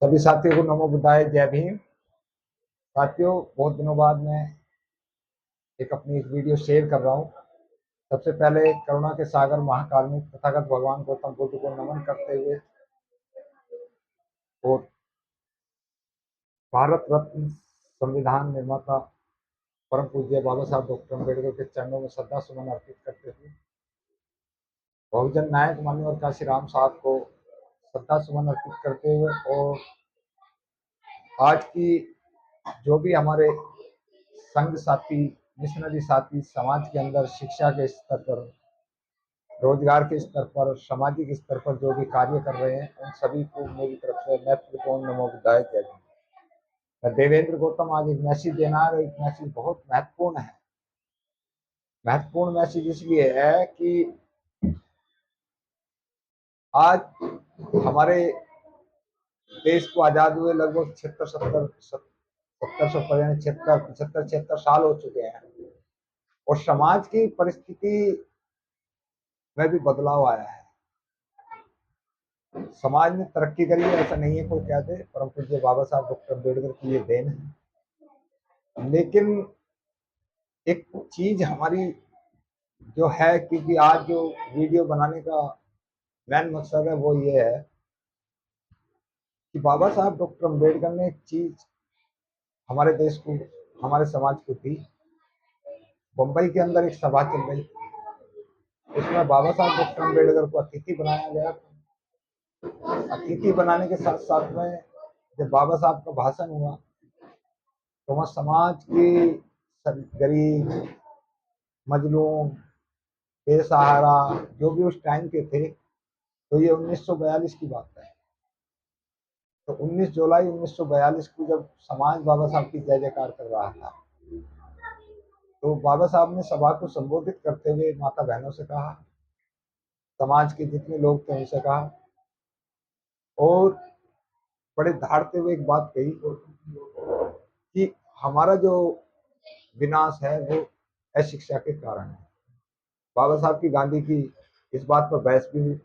सभी साथियों को नमो बुद्धाय, जय भीम। साथियों, बहुत दिनों बाद मैं एक वीडियो शेयर कर रहा हूँ। सबसे पहले करुणा के सागर महाकारुणिक तथागत भगवान गौतम बुद्ध को नमन करते हुए और भारत रत्न संविधान निर्माता परम पूज्य बाबा साहब डॉक्टर अम्बेडकर के चरणों में श्रद्धा सुमन अर्पित करते हुए बहुजन नायक माननीय काशीराम साहब को श्रद्धा सुमन अर्पित करते हुए और आज की जो भी हमारे संघ साथी, मिशनरी साथी समाज के अंदर शिक्षा के स्तर पर, रोजगार के स्तर पर, सामाजिक स्तर पर जो भी कार्य कर रहे हैं, उन सभी को मेरी तरफ से महत्वपूर्ण नमो बुद्धाय जय भीम। मैं देवेंद्र गौतम आज एक मैसेज देना है। एक मैसेज बहुत महत्वपूर्ण है। महत्वपूर्ण मैसेज इसलिए है कि आज हमारे देश को आजाद हुए लगभग 76 साल हो चुके हैं और समाज की परिस्थिति में भी बदलाव आया है। समाज ने तरक्की करी है, ऐसा नहीं है कोई कह दे, परम पूज्य बाबा साहब डॉक्टर अम्बेडकर की ये देन है। लेकिन एक चीज हमारी जो है, क्योंकि आज जो वीडियो बनाने का मेन मकसद है वो ये है कि बाबा साहब डॉक्टर अम्बेडकर ने एक चीज हमारे देश को, हमारे समाज को दी। मुंबई के अंदर एक सभा चल रही थी, उसमें बाबा साहब डॉक्टर अम्बेडकर को अतिथि बनाया गया। अतिथि बनाने के साथ साथ में जब बाबा साहब का भाषण हुआ तो वहाँ समाज की गरीब, मजलूम, बेसहारा जो भी उस टाइम के थे, तो ये 1942 की बात है। तो 19 जुलाई 1942 को जब समाज बाबा साहब की जय जयकार कर रहा था, तो बाबा साहब ने सभा को संबोधित करते हुए माता बहनों से कहा, समाज के जितने लोग थे उनसे कहा, और बड़े धारते हुए एक बात कही कि हमारा जो विनाश है वो अशिक्षा के कारण है। बाबा साहब की, गांधी की इस बात पर बहस भी हुई।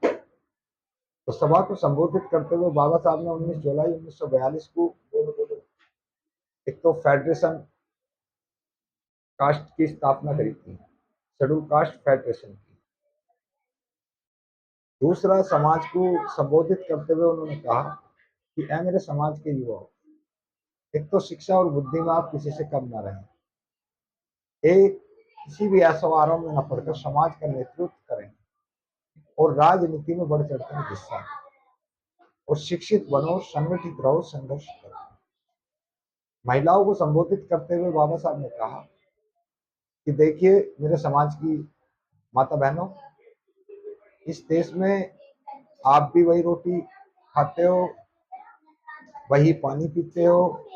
तो सभा को संबोधित करते हुए बाबा साहब ने 19 जुलाई 1942 को एक तो फेडरेशन कास्ट की स्थापना करी थी, शेड्यूल कास्ट फेडरेशन की। दूसरा, समाज को संबोधित करते हुए उन्होंने कहा कि ऐ मेरे समाज के युवाओं, एक तो शिक्षा और बुद्धि में आप किसी से कम न रहें, एक किसी भी समारोह में न पढ़कर समाज का नेतृत्व करें और राजनीति में बढ़ चढ़कर हिस्सा लें और शिक्षित बनो, संगठित रहो, संघर्ष करो। महिलाओं को संबोधित करते हुए बाबा साहब ने कहा कि देखिए मेरे समाज की माता बहनों, इस देश में आप भी वही रोटी खाते हो, वही पानी पीते हो,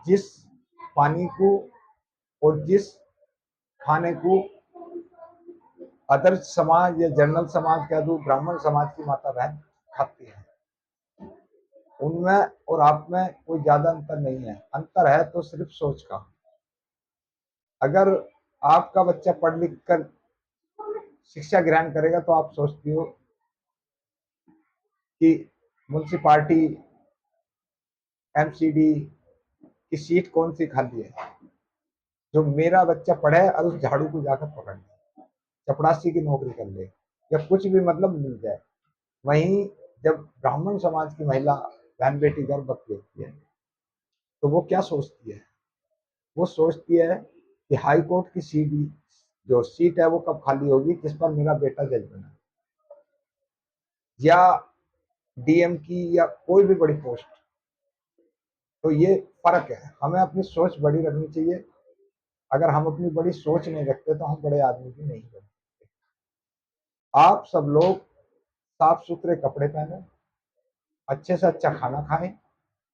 जिस पानी को और जिस खाने को आदर्श समाज या जनरल समाज कह दूं, ब्राह्मण समाज की माता बहन खाती है। उनमें और आप में कोई ज्यादा अंतर नहीं है। अंतर है तो सिर्फ सोच का। अगर आपका बच्चा पढ़ लिख कर शिक्षा ग्रहण करेगा तो आप सोचती हो कि म्युनिसिपालिटी, एमसीडी की सीट कौन सी खाली है, जो मेरा बच्चा पढ़े और उस झाड़ू को जाकर पकड़ ले, चपड़ासी की नौकरी कर ले या कुछ भी मतलब मिल जाए। वहीं जब ब्राह्मण समाज की महिला बहन बेटी गर्भवती होती है तो वो क्या सोचती है? वो सोचती है कि हाई कोर्ट की सीट, जो सीट है वो कब खाली होगी जिस पर मेरा बेटा जज बना, या डीएम की, या कोई भी बड़ी पोस्ट। तो ये फर्क है। हमें अपनी सोच बड़ी रखनी चाहिए। अगर हम अपनी बड़ी सोच नहीं रखते तो हम बड़े आदमी भी नहीं बन सकते। आप सब लोग साफ सुथरे कपड़े पहने, अच्छे से अच्छा खाना खाएं,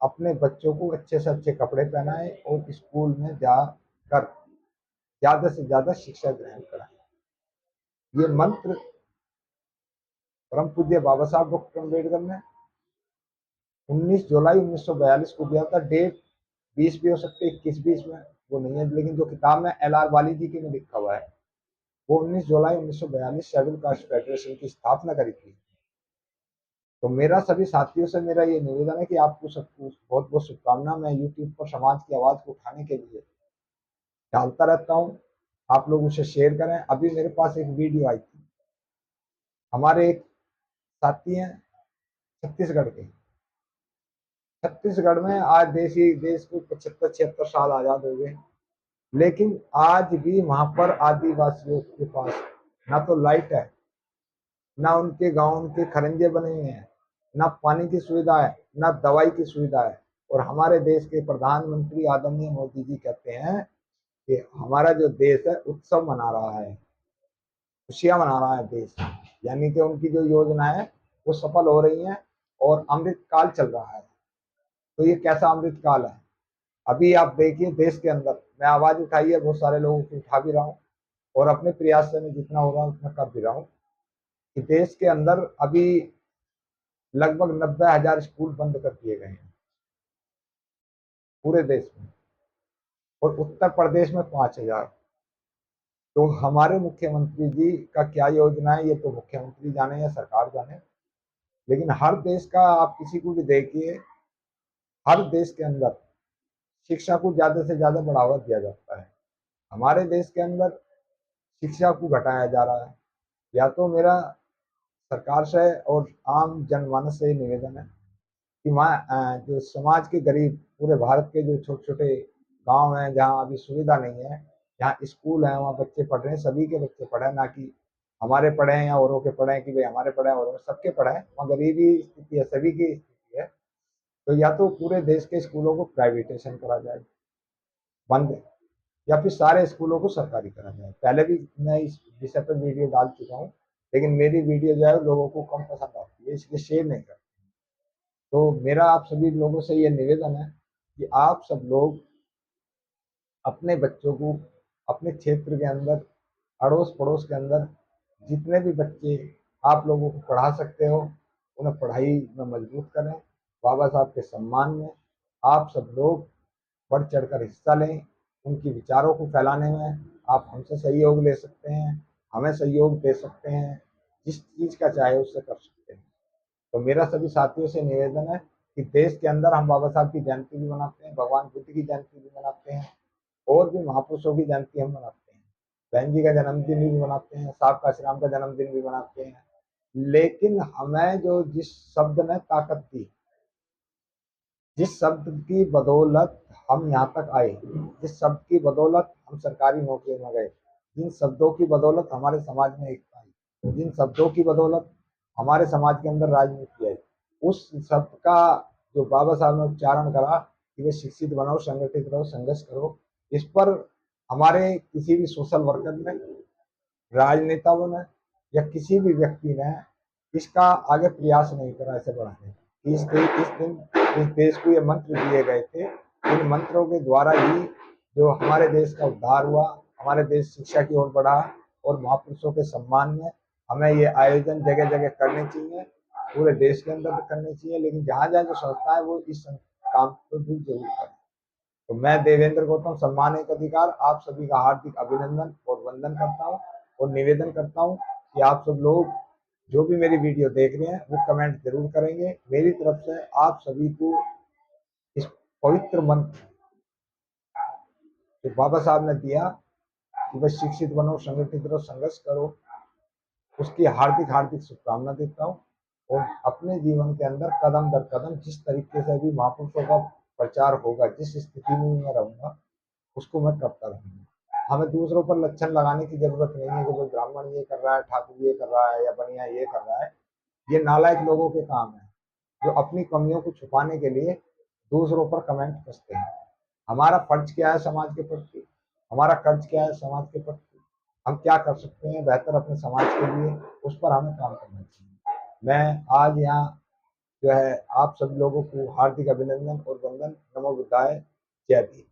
अपने बच्चों को अच्छे से अच्छे कपड़े पहनाएं और स्कूल में जाकर ज्यादा से ज्यादा शिक्षा ग्रहण कराएं। ये मंत्र परम पूज्य बाबा साहब डॉक्टर अम्बेडकर ने 19 जुलाई 1942 को दिया था। डेट 20 भी हो सकती है, 21 भी इसमें वो नहीं है, लेकिन जो किताब में LR वाली जी के में लिखा हुआ है वो 19 जुलाई 1942 शेड्यूल कास्ट फेडरेशन की स्थापना करी थी। तो मेरा सभी साथियों से मेरा ये निवेदन है कि आपको सबको बहुत बहुत शुभकामना। मैं यूट्यूब पर समाज की आवाज़ को उठाने के लिए डालता रहता हूँ, आप लोग उसे शेयर करें। अभी मेरे पास एक वीडियो आई थी, हमारे एक साथी हैं छत्तीसगढ़ के। छत्तीसगढ़ में आज देश को 75-76 साल आज़ाद हो गए, लेकिन आज भी वहाँ पर आदिवासियों के पास ना तो लाइट है, ना उनके गाँव उनके खरंजे बने हुए हैं, ना पानी की सुविधा है, ना दवाई की सुविधा है। और हमारे देश के प्रधानमंत्री आदरणीय मोदी जी कहते हैं कि हमारा जो देश है उत्सव मना रहा है, खुशियां मना रहा है देश, यानी कि उनकी जो योजना है वो सफल हो रही हैं और अमृत काल चल रहा है। तो ये कैसा अमृत काल है? अभी आप देखिए देश के अंदर मैं आवाज उठाई है, बहुत सारे लोगों की उठा भी रहा हूँ और अपने प्रयास से मैं जितना हो रहा है उतना कर भी रहा हूँ कि देश के अंदर अभी लगभग 90,000 स्कूल बंद कर दिए गए हैं पूरे देश में, और उत्तर प्रदेश में 5,000। तो हमारे मुख्यमंत्री जी का क्या योजना है ये तो मुख्यमंत्री जाने या सरकार जाने, लेकिन हर देश का आप किसी को भी देखिए, हर देश के अंदर शिक्षा को ज्यादा से ज्यादा बढ़ावा दिया जाता है। हमारे देश के अंदर शिक्षा को घटाया जा रहा है। या तो मेरा सरकार से और आम जनमानस से निवेदन है कि वहाँ जो समाज के गरीब पूरे भारत के जो छोटे छोटे गांव हैं जहाँ अभी सुविधा नहीं है, जहाँ स्कूल है वहाँ बच्चे पढ़ रहे हैं, सभी के बच्चे पढ़े हैं, ना कि हमारे पढ़े हैं या औरों के पढ़े हैं कि भाई हमारे पढ़े हैं औरों सबके पढ़े हैं, वहाँ गरीबी स्थिति है, सभी की स्थिति है। तो या तो पूरे देश के स्कूलों को प्राइवेटेशन करा जाए, बंद, या फिर सारे स्कूलों को सरकारी करा जाए। पहले भी मैं इस विषय पर वीडियो डाल चुका हूँ, लेकिन मेरी वीडियो जो है लोगों को कम पसंद आती है, इसलिए शेयर नहीं करते। तो मेरा आप सभी लोगों से ये निवेदन है कि आप सब लोग अपने बच्चों को अपने क्षेत्र के अंदर, अड़ोस पड़ोस के अंदर जितने भी बच्चे आप लोगों को पढ़ा सकते हो उन्हें पढ़ाई में मजबूत करें। बाबा साहब के सम्मान में आप सब लोग बढ़ चढ़कर हिस्सा लें। उनके विचारों को फैलाने में आप हमसे सहयोग ले सकते हैं, हमें सहयोग दे सकते हैं, जिस चीज़ का चाहे उससे कर सकते हैं। तो मेरा सभी साथियों से निवेदन है कि देश के अंदर हम बाबा साहब की जयंती भी मनाते हैं, भगवान बुद्ध की जयंती भी मनाते हैं, और भी महापुरुषों की जयंती हम मनाते हैं, बहन जी का जन्मदिन भी मनाते हैं, साहब काशीराम का जन्मदिन भी मनाते हैं। लेकिन हमें जो जिस शब्द ने ताकत दी, जिस शब्द की बदौलत हम यहाँ तक आए, जिस शब्द की बदौलत हम सरकारी नौकरी में गए, जिन शब्दों की बदौलत हमारे समाज में एकता आई, जिन शब्दों की बदौलत हमारे समाज के अंदर राजनीति आई, उस शब्द का जो बाबा साहब ने उच्चारण करा कि वे शिक्षित बनो, संगठित रहो, संघर्ष करो, इस पर हमारे किसी भी सोशल वर्कर ने, राजनेताओं ने या किसी भी व्यक्ति ने इसका आगे प्रयास नहीं करा इसे बढ़ाने। इस दिन इस देश को ये मंत्र दिए गए थे, इन मंत्रों के द्वारा ही जो हमारे देश का उद्धार हुआ, हमारे देश शिक्षा की ओर बढ़ा, और महापुरुषों के सम्मान में हमें ये आयोजन जगह जगह करने चाहिए, पूरे देश के अंदर करने चाहिए, लेकिन जहाँ जहाँ जो संस्था है वो इस काम को भी जरूर करें। तो मैं देवेंद्र गौतम, सम्मान एक अधिकार, आप सभी का हार्दिक अभिनंदन और वंदन करता हूँ, और निवेदन करता हूँ कि आप सब लोग जो भी मेरी वीडियो देख रहे हैं वो कमेंट जरूर करेंगे। मेरी तरफ से आप सभी को इस पवित्र मंत्र जो बाबा साहब ने दिया कि बस शिक्षित बनो, संगठित रहो, संघर्ष करो, उसकी हार्दिक हार्दिक शुभकामना देता हूँ। और अपने जीवन के अंदर कदम दर कदम जिस तरीके से भी महापुरुषों का प्रचार होगा, जिस स्थिति में मैं रहूंगा उसको मैं करता रहूंगा। हमें दूसरों पर लक्षण लगाने की जरूरत नहीं है कि वो ब्राह्मण ये कर रहा है, ठाकुर ये कर रहा है, या बनिया ये कर रहा है। ये नालायक लोगों के काम है जो अपनी कमियों को छुपाने के लिए दूसरों पर कमेंट कसते हैं। हमारा फर्ज क्या है समाज के प्रति, हमारा कर्ज क्या है समाज के प्रति, हम क्या कर सकते हैं बेहतर अपने समाज के लिए, उस पर हमें काम करना चाहिए। मैं आज यहाँ जो है आप सब लोगों को हार्दिक अभिनंदन और वंदन। नमो बुद्धाय, जय भीम।